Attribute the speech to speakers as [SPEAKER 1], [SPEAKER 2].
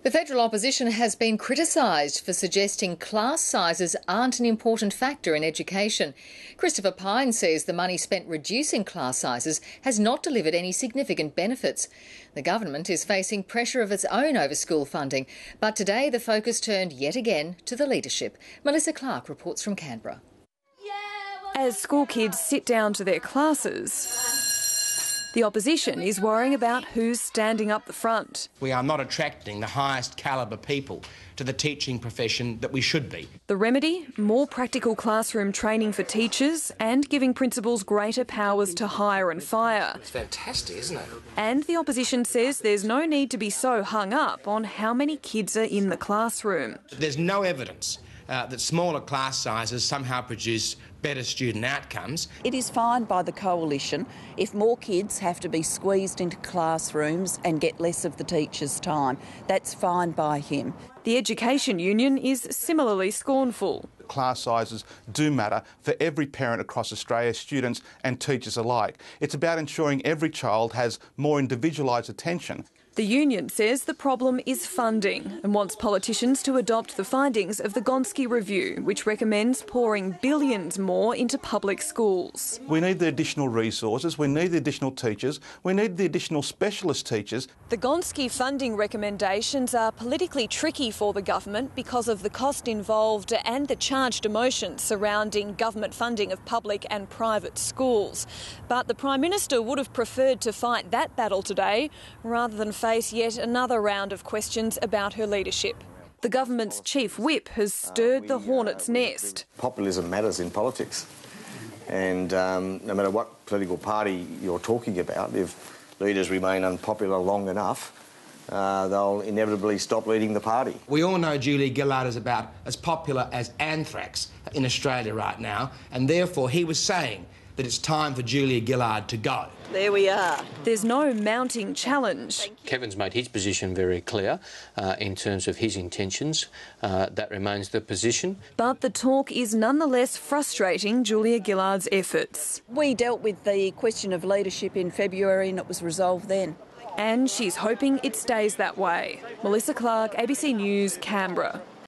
[SPEAKER 1] The federal opposition has been criticised for suggesting class sizes aren't an important factor in education. Christopher Pyne says the money spent reducing class sizes has not delivered any significant benefits. The government is facing pressure of its own over school funding, but today the focus turned yet again to the leadership. Melissa Clark reports from Canberra.
[SPEAKER 2] As school kids sit down to their classes, the opposition is worrying about who's standing up the front.
[SPEAKER 3] We are not attracting the highest calibre people to the teaching profession that we should be.
[SPEAKER 2] The remedy? More practical classroom training for teachers and giving principals greater powers to hire and fire.
[SPEAKER 3] It's fantastic, isn't it?
[SPEAKER 2] And the opposition says there's no need to be so hung up on how many kids are in the classroom.
[SPEAKER 3] There's no evidence that smaller class sizes somehow produce better student outcomes.
[SPEAKER 4] It is fine by the Coalition if more kids have to be squeezed into classrooms and get less of the teacher's time. That's fine by him.
[SPEAKER 2] The Education Union is similarly scornful.
[SPEAKER 5] Class sizes do matter for every parent across Australia, students and teachers alike. It's about ensuring every child has more individualised attention.
[SPEAKER 2] The union says the problem is funding and wants politicians to adopt the findings of the Gonski Review, which recommends pouring billions more into public schools.
[SPEAKER 5] We need the additional resources, we need the additional teachers, we need the additional specialist teachers.
[SPEAKER 2] The Gonski funding recommendations are politically tricky for the government because of the cost involved and the charged emotions surrounding government funding of public and private schools. But the Prime Minister would have preferred to fight that battle today rather than face yet another round of questions about her leadership. The government's chief whip has stirred the hornet's nest.
[SPEAKER 6] Populism matters in politics, and no matter what political party you're talking about, if leaders remain unpopular long enough, they'll inevitably stop leading the party.
[SPEAKER 3] We all know Julia Gillard is about as popular as anthrax in Australia right now, and therefore he was saying that it's time for Julia Gillard to go.
[SPEAKER 4] There we are.
[SPEAKER 2] There's no mounting challenge.
[SPEAKER 7] Kevin's made his position very clear in terms of his intentions. That remains the position.
[SPEAKER 2] But the talk is nonetheless frustrating Julia Gillard's efforts.
[SPEAKER 4] We dealt with the question of leadership in February and it was resolved then.
[SPEAKER 2] And she's hoping it stays that way. Melissa Clark, ABC News, Canberra.